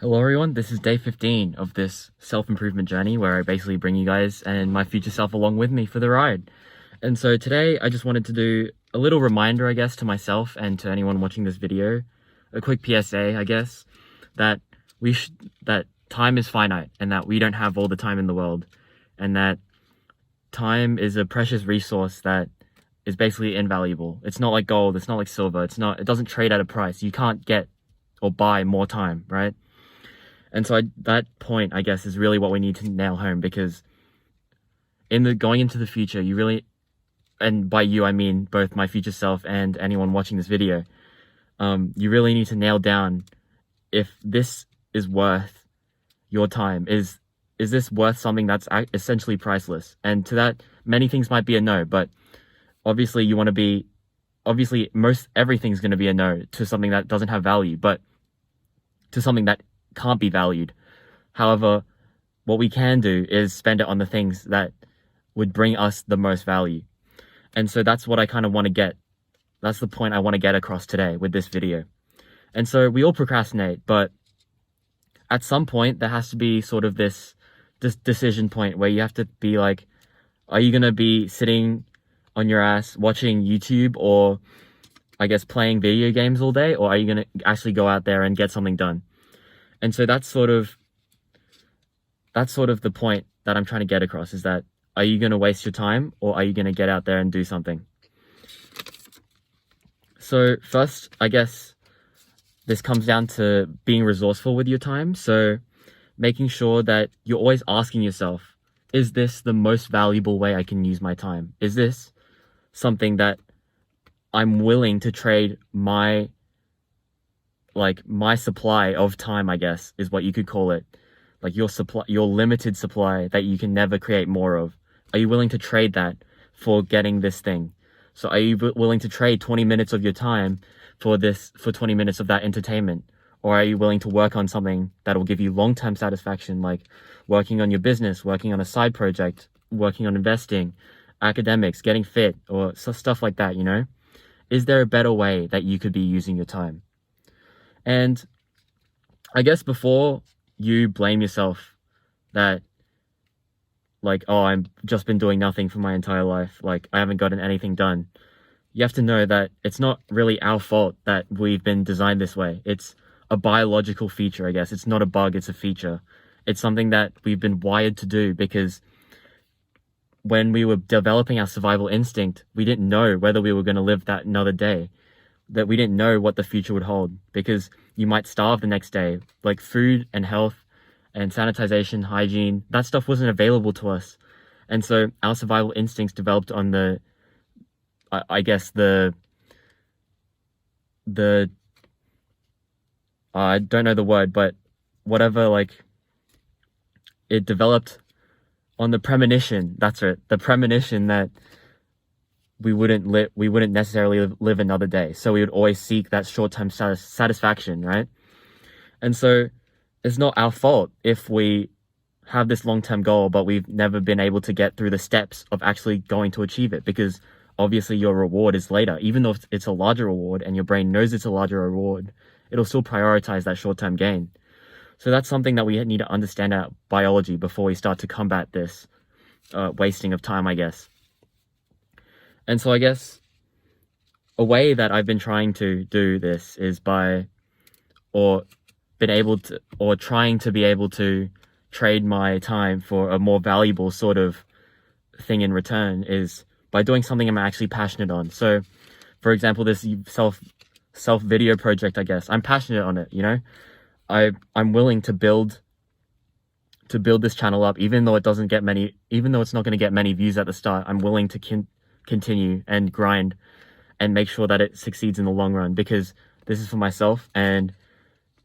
Hello everyone, this is day 15 of this self-improvement journey where I basically bring you guys and my future self along with me for the ride. And so today I just wanted to do a little reminder, I guess, to myself and to anyone watching this video, a quick PSA, I guess, that that time is finite and that we don't have all the time in the world, and that time is a precious resource that is basically invaluable. It's not like gold, it's not like silver, it doesn't trade at a price. You can't get or buy more time, right? And so that point, I guess, is really what we need to nail home, because going into the future, you really, and by you, I mean both my future self and anyone watching this video, you really need to nail down if this is worth your time. Is this worth something that's essentially priceless? And to that, many things might be a no, but obviously most everything's going to be a no to something that doesn't have value, but to something that can't be valued. However, what we can do is spend it on the things that would bring us the most value. And so that's what I kind of want to get. That's the point I want to get across today with this video. And so we all procrastinate, but at some point there has to be sort of this decision point where you have to be like, are you going to be sitting on your ass watching YouTube or I guess playing video games all day, or are you going to actually go out there and get something done? And so that's sort of the point that I'm trying to get across, is that are you going to waste your time, or are you going to get out there and do something? So first, I guess this comes down to being resourceful with your time. So making sure that you're always asking yourself, is this the most valuable way I can use my time? Is this something that I'm willing to trade my supply of time, I guess, is what you could call it. Like your limited supply that you can never create more of. Are you willing to trade that for getting this thing? So are you willing to trade 20 minutes of your time for 20 minutes of that entertainment? Or are you willing to work on something that will give you long-term satisfaction, like working on your business, working on a side project, working on investing, academics, getting fit, or stuff like that, you know? Is there a better way that you could be using your time? And I guess before you blame yourself that, like, oh, I've just been doing nothing for my entire life, like, I haven't gotten anything done, you have to know that it's not really our fault that we've been designed this way. It's a biological feature, I guess. It's not a bug, it's a feature. It's something that we've been wired to do, because when we were developing our survival instinct, we didn't know whether we were going to live that another day. That we didn't know what the future would hold, because you might starve the next day. Like food and health and sanitization, hygiene, that stuff wasn't available to us. And so our survival instincts developed on I don't know the word, but whatever, like, it developed on the premonition. That's it. The premonition that we wouldn't necessarily live another day. So we would always seek that short-term satisfaction, right? And so it's not our fault if we have this long-term goal, but we've never been able to get through the steps of actually going to achieve it, because obviously your reward is later. Even though it's a larger reward and your brain knows it's a larger reward, it'll still prioritize that short-term gain. So that's something that we need to understand our biology before we start to combat this wasting of time, I guess. And so I guess a way that I've been trying to do this is trying to be able to trade my time for a more valuable sort of thing in return, is by doing something I'm actually passionate on. So, for example, this self video project, I guess, I'm passionate on it, you know? I'm willing to build this channel up, even though it's not going to get many views at the start. I'm willing to continue and grind and make sure that it succeeds in the long run, because this is for myself and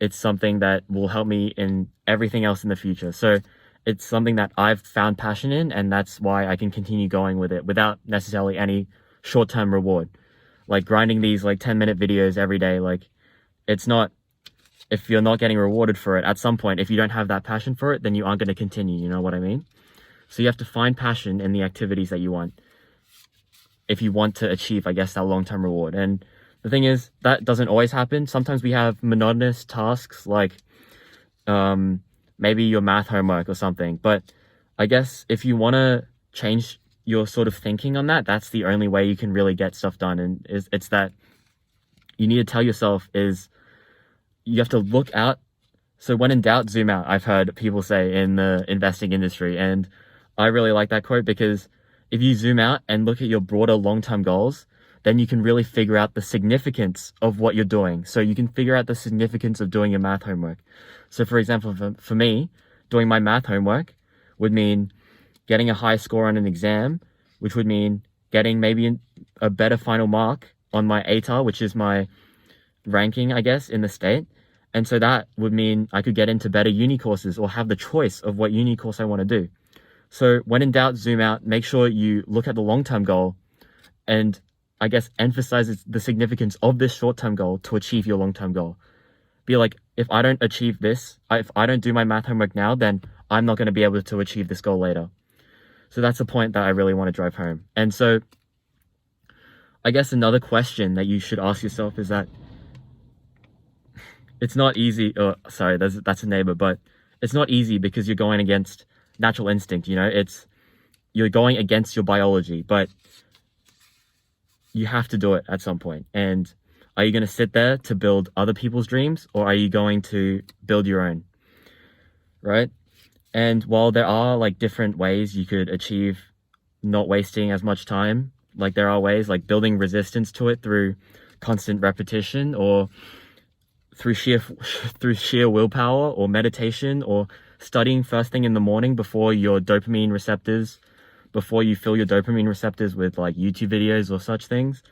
it's something that will help me in everything else in the future. So it's something that I've found passion in, and that's why I can continue going with it without necessarily any short-term reward. Like grinding these 10-minute videos every day, like, it's not, if you're not getting rewarded for it, at some point, if you don't have that passion for it, then you aren't going to continue, you know what I mean? So you have to find passion in the activities that you want, if you want to achieve, I guess, that long-term reward. And the thing is, that doesn't always happen. Sometimes we have monotonous tasks like maybe your math homework or something. But I guess if you want to change your sort of thinking on that, that's the only way you can really get stuff done. And it's that you need to tell yourself is you have to look out. So when in doubt, zoom out. I've heard people say in the investing industry, and I really like that quote, because if you zoom out and look at your broader long-term goals, then you can really figure out the significance of what you're doing. So you can figure out the significance of doing your math homework. So for example, for me, doing my math homework would mean getting a high score on an exam, which would mean getting maybe a better final mark on my ATAR, which is my ranking, I guess, in the state. And so that would mean I could get into better uni courses or have the choice of what uni course I want to do. So when in doubt, zoom out, make sure you look at the long-term goal and I guess emphasizes the significance of this short-term goal to achieve your long-term goal. Be like, if I don't achieve this, if I don't do my math homework now, then I'm not going to be able to achieve this goal later. So that's the point that I really want to drive home. And so I guess another question that you should ask yourself is that it's not easy. Oh, sorry, that's a neighbor, but it's not easy because you're going against natural instinct. You know, you're going against your biology, but you have to do it at some point. And are you going to sit there to build other people's dreams, or are you going to build your own? Right? And while there are like different ways you could achieve not wasting as much time, like there are ways like building resistance to it through constant repetition, or through sheer willpower, or meditation, or studying first thing in the morning before you fill your dopamine receptors with like YouTube videos or such things.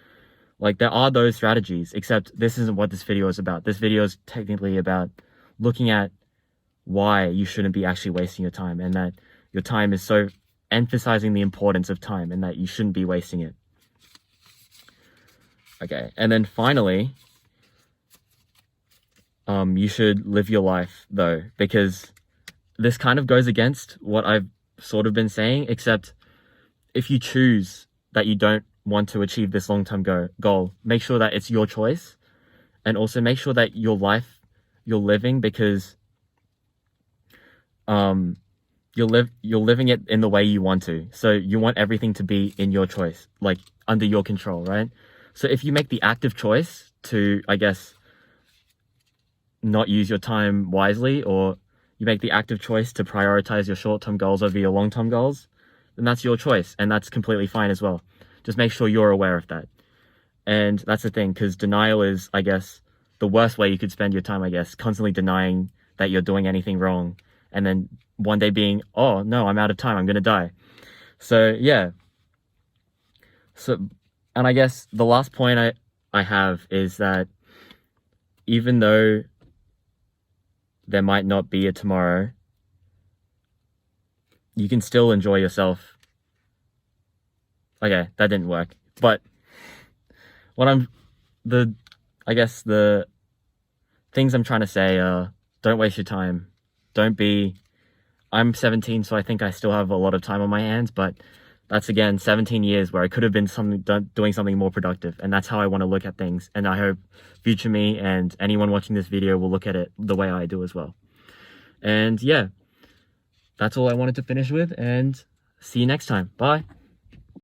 Like there are those strategies, except this isn't what this video is about. This video is technically about looking at why you shouldn't be actually wasting your time, and that your time is so emphasizing the importance of time and that you shouldn't be wasting it. Okay, and then finally, you should live your life though, because this kind of goes against what I've sort of been saying, except if you choose that you don't want to achieve this long-term goal, make sure that it's your choice, and also make sure that your life you're living, because you're living it in the way you want to. So you want everything to be in your choice, like under your control, right? So if you make the active choice to, I guess, not use your time wisely, or you make the active choice to prioritize your short-term goals over your long-term goals, then that's your choice, and that's completely fine as well. Just make sure you're aware of that. And that's the thing, because denial is, I guess, the worst way you could spend your time, I guess, constantly denying that you're doing anything wrong, and then one day being, oh no, I'm out of time, I'm gonna die. So yeah. So, and I guess the last point I have is that even though there might not be a tomorrow, you can still enjoy yourself. Okay, that didn't work. But I guess the things I'm trying to say are, don't waste your time. I'm 17, so I think I still have a lot of time on my hands, but that's, again, 17 years where I could have been doing something more productive, and that's how I want to look at things. And I hope future me and anyone watching this video will look at it the way I do as well. And yeah, that's all I wanted to finish with, and see you next time. Bye.